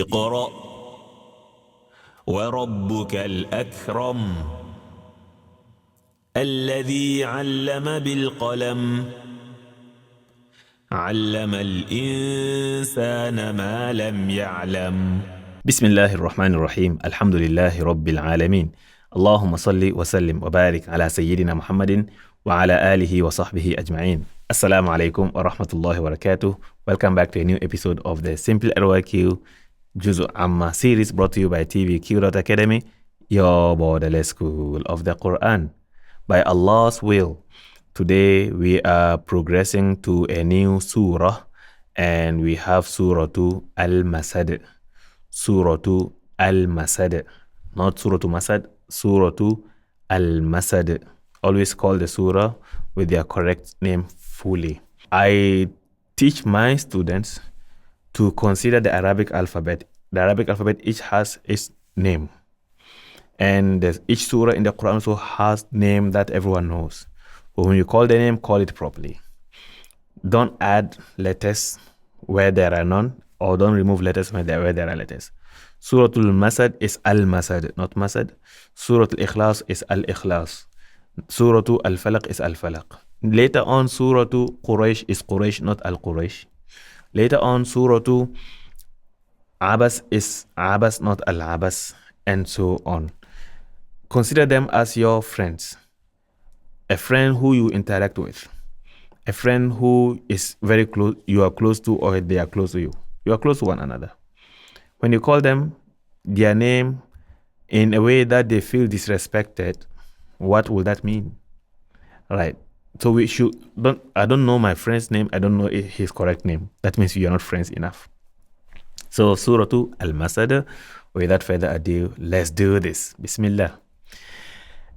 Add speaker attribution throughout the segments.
Speaker 1: اقرأ وربك الأكرم الذي علم بالقلم علم الإنسان ما لم يعلم.
Speaker 2: بسم الله الرحمن الرحيم. الحمد لله رب العالمين. اللهم صل وسلم وبارك على سيدنا محمد وعلى آله وصحبه أجمعين. Assalamu alaikum wa rahmatullahi wa barakatuh. Welcome back to a new episode of the SimplyRYQ Amma series brought to you by TVQ.Academy, your borderless school of the Quran. By Allah's will, today we are progressing to a new surah, and we have Surah al-Masad. Surah al-Masad, not Surah Masad, Surah al-Masad. Always call the surah with their correct name fully. I teach my students to consider the Arabic alphabet. The Arabic alphabet each has its name, and each surah in the Quran also has name that everyone knows. But when you call the name, call it properly. Don't add letters where there are none, or don't remove letters where there are letters. Surah al-Masad is al-Masad, not Masad. Surah al-Ikhlas is al-Ikhlas. Surah al-Falaq is al-Falaq. Later on, Surah Quraysh is Quraysh, not al-Quraysh. Later on, Surah Abbas is Abbas, not al-Abbas, and so on. Consider them as your friends. A friend who you interact with. A friend who is very close, you are close to, or they are close to you. You are close to one another. When you call them their name in a way that they feel disrespected, what will that mean? Right. So I don't know my friend's name. I don't know his correct name. That means you are not friends enough. So Surah al-Masad, without further ado, let's do this. Bismillah.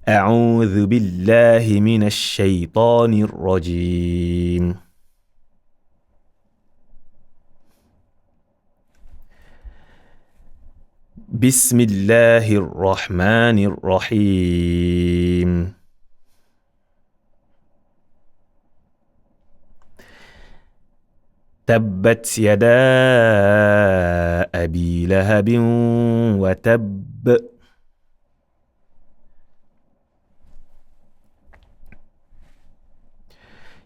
Speaker 2: أعوذ بالله من الشيطان الرجيم. بسم الله الرحمن الرحيم. تبت يدا أبي لهب وتب.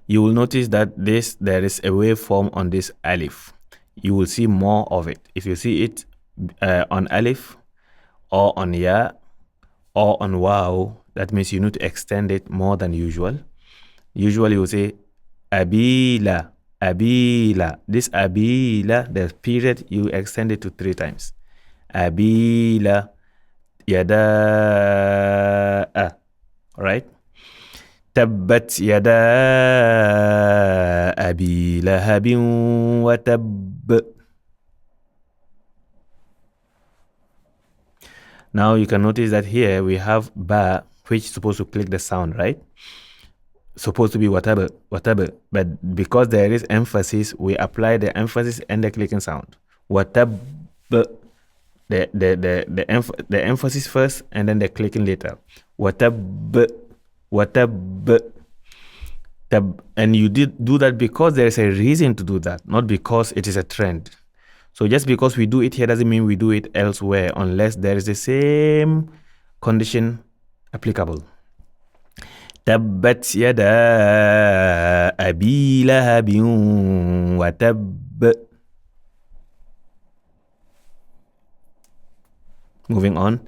Speaker 2: You will notice that there is a waveform on this alif. You will see more of it. If you see it on alif or on ya or on waw, that means you need to extend it more than usual. Usually you will say abila, abila. This abila, the period, you extend it to 3 times. Abila yada. Right? تبت يدا أبي لهب وتب. Now you can notice that here we have ba, which is supposed to click the sound, right? Supposed to be whatever, but because there is emphasis, we apply the emphasis and the clicking sound. Watab, the emphasis first and then the clicking later. Watab. And you did do that because there is a reason to do that, not because it is a trend. So just because we do it here doesn't mean we do it elsewhere, unless there is the same condition applicable. تبت يدا أبي لهب وتب. Moving on.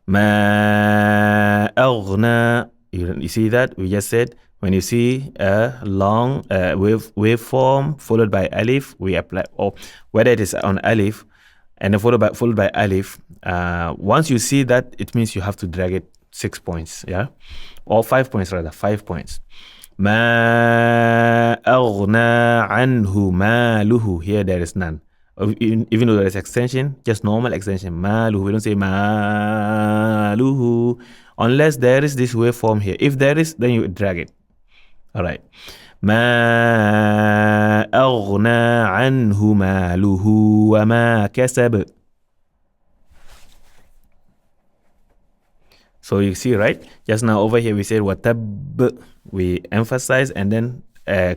Speaker 2: ما أغنى. You see that? We just said when you see a long waveform followed by alif, we apply, or whether it is on alif and then followed by alif. Once you see that, it means you have to drag it 6 points, yeah, or 5 points rather, 5 points. ما أغنى عنه ماله. Here there is none. Even though there is extension, just normal extension. Maluhu. We don't say maluhu unless there is this waveform here. If there is, then you drag it. All right. ما أغنى عنه ماله وما كسب. So you see, right? Just now over here we said watab. We emphasize and then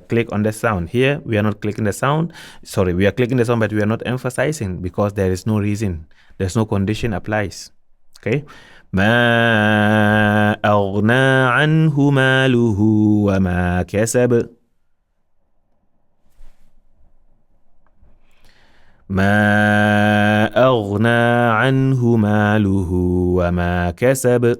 Speaker 2: click on the sound. Here, we are not clicking the sound. Sorry, we are clicking the sound, but we are not emphasizing because there is no reason. There's no condition applies. Okay. ما أغنى عنه ماله وما كسب ما أغنى عنه ماله وما كسب.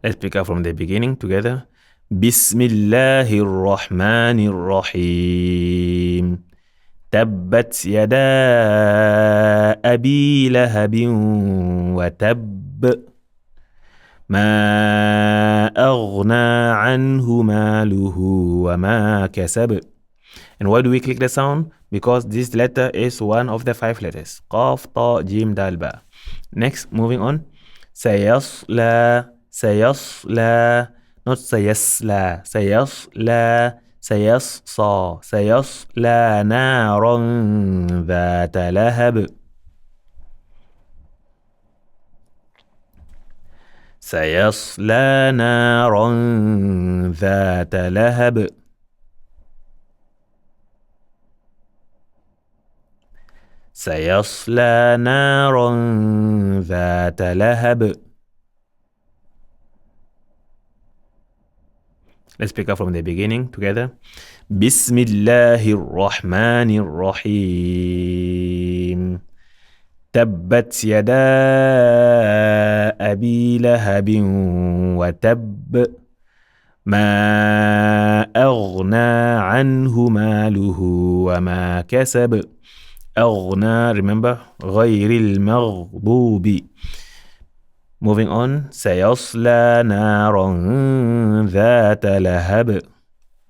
Speaker 2: Let's pick up from the beginning together. بسم الله الرحمن الرحيم. تبت يدا أبي لهب وتب ما أغنى عنه ماله وما كسب. And why do we click the sound? Because this letter is one of the 5 letters. قاف طاء جيم دال باء. Next, moving on. سيصلى سيصلى not سيصلى سيصلى سيصصى سيصلى نارا ذات لهب. سيصلى نارا ذات لهب. سيصلى نارا ذات لهب. Let's pick up from the beginning together. بسم الله الرحمن الرحيم. تبت يدا أبي لهب وتب ما أغنى عنه ماله وما كسب. أغنى, remember, غير المغضوب. Moving on. سيصلى نارا ذات لهب.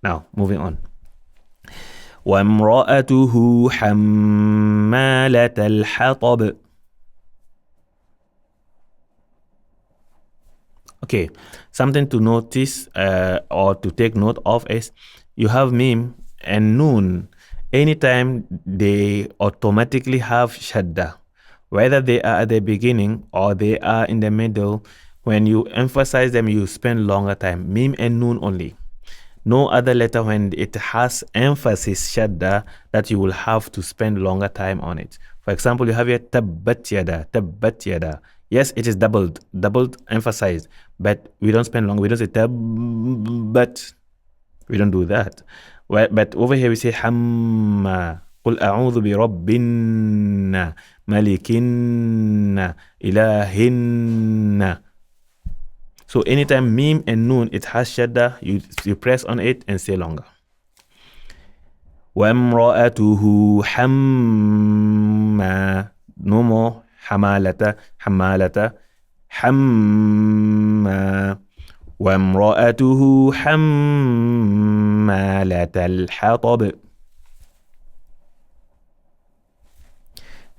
Speaker 2: Now, moving on. وامرأته حمالة الحطب. Okay, something to notice or to take note of is you have mim and noon. Anytime they automatically have shadda, whether they are at the beginning or they are in the middle, when you emphasize them, you spend longer time. Mim and noon only. No other letter when it has emphasis shadda that you will have to spend longer time on it. For example, you have here tabbat yada, tabbat yada. Yes, it is doubled emphasized, but we don't spend long. We don't say tabbat. We don't do that. Well, but over here we say hamma. قل أعوذ بربنا ملكنا إلهنا. So anytime mim and noon it has shadda, you press on it and say longer. وامرأته حمّا. No more حمالة حمالة حمّا. وامرأته حمالة الحطب.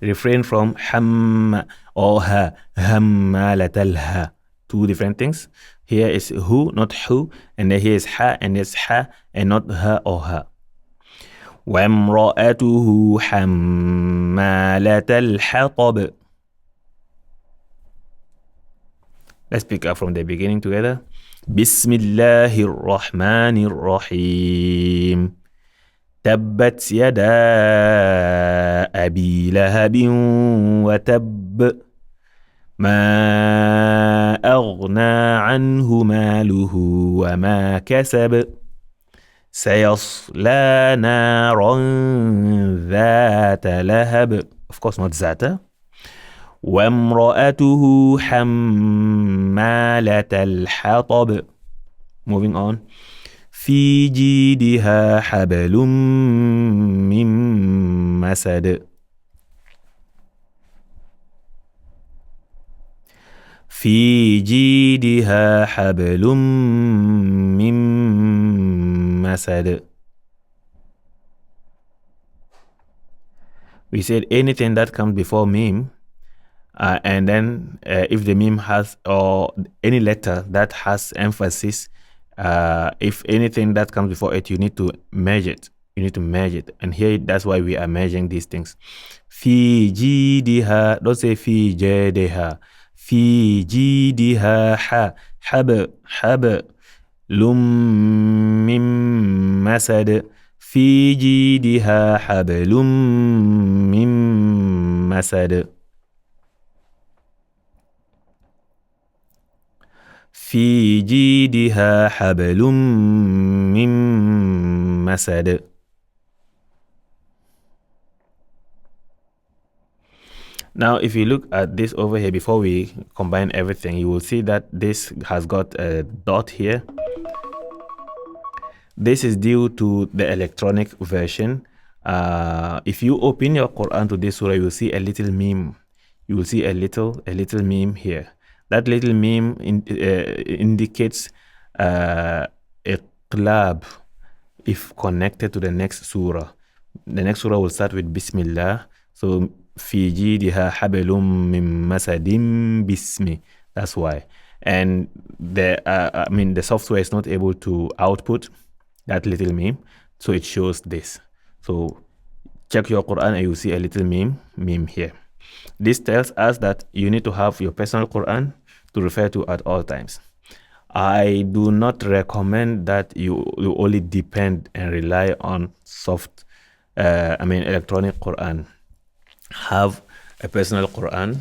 Speaker 2: Refrain from ham or ha, hammalat al-ha. 2 different things. Here is who, not who, and then here is ha, and it's ha, and not ha or ha. وَامْرَأَتُهُ حَمَّالَةَ الْحَطَبِ. Let's pick up from the beginning together. بسم الله الرحمن الرحيم. تبت يدا أبي لهب وتب ما أغنى عنه ماله وما كسب. سيصلى نارا ذات لهب. Of course not ذات. وامرأته حمالة الحطب. Moving on. في جيدها حبل من مسد. في جيدها حبل من مسد. We said anything that comes before mim, and then if the mim has or any letter that has emphasis, if anything that comes before it, you need to merge it. You need to merge it. And here, that's why we are merging these things. Fi jidiha, don't say fi jadiha. في جيدها حبل من مسد في جيدها حبل من مسد في جيدها حبل من مسد. Now, if you look at this over here, before we combine everything, you will see that this has got a dot here. This is due to the electronic version. If you open your Quran to this surah, you will see a little meme. You will see a little meme here. That little meme indicates iqlab if connected to the next surah. The next surah will start with Bismillah. So في جيدها حبل من مسد بسم. That's why. And the software is not able to output that little meme, so it shows this. So check your Quran and you see a little meme here. This tells us that you need to have your personal Quran to refer to at all times. I do not recommend that you only depend and rely on electronic Quran. Have a personal Quran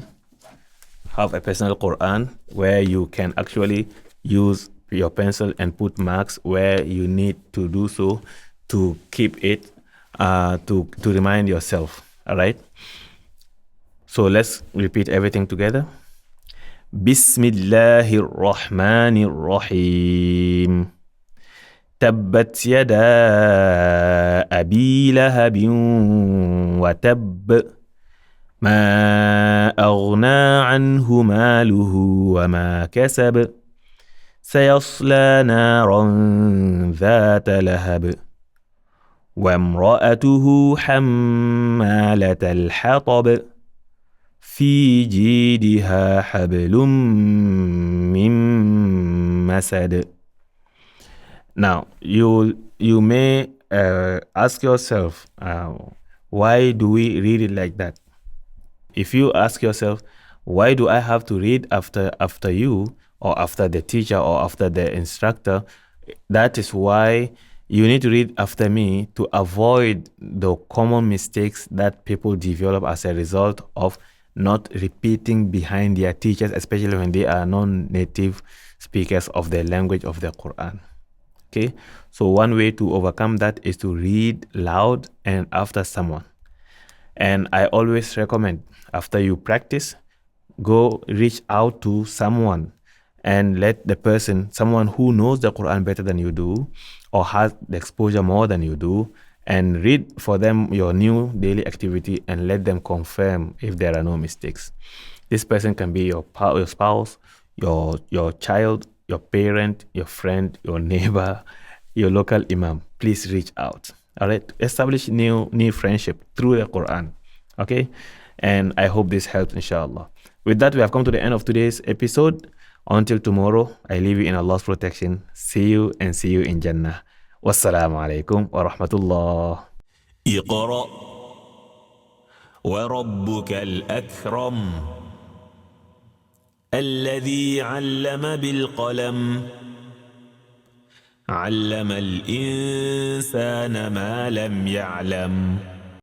Speaker 2: where you can actually use your pencil and put marks where you need to do so to keep it, to remind yourself. All right. So let's repeat everything together. Bismillahir Rahmanir Rahim. تبت يدا أبي لهب وتب ما أغنى عنه ماله وما كسب سيصلى نارا ذات لهب وامرأته حمالة الحطب في جيدها حبل من مسد. Now, you may ask yourself, why do we read it like that? If you ask yourself, why do I have to read after you, or after the teacher, or after the instructor? That is why you need to read after me to avoid the common mistakes that people develop as a result of not repeating behind their teachers, especially when they are non-native speakers of the language of the Quran. Okay, so one way to overcome that is to read loud and after someone. And I always recommend, after you practice, go reach out to someone and let the person, someone who knows the Quran better than you do, or has the exposure more than you do, and read for them your new daily activity and let them confirm if there are no mistakes. This person can be your spouse, your child, your parent, your friend, your neighbor, your local imam. Please reach out. All right, establish new friendship through the Quran. Okay, and I hope this helps, inshallah. With that, we have come to the end of today's episode. Until tomorrow, I leave you in Allah's protection. See you in Jannah. Wassalamu alaikum wa rahmatullah.
Speaker 1: اقرأ وربك الأكرم الذي علم بالقلم علم الإنسان ما لم يعلم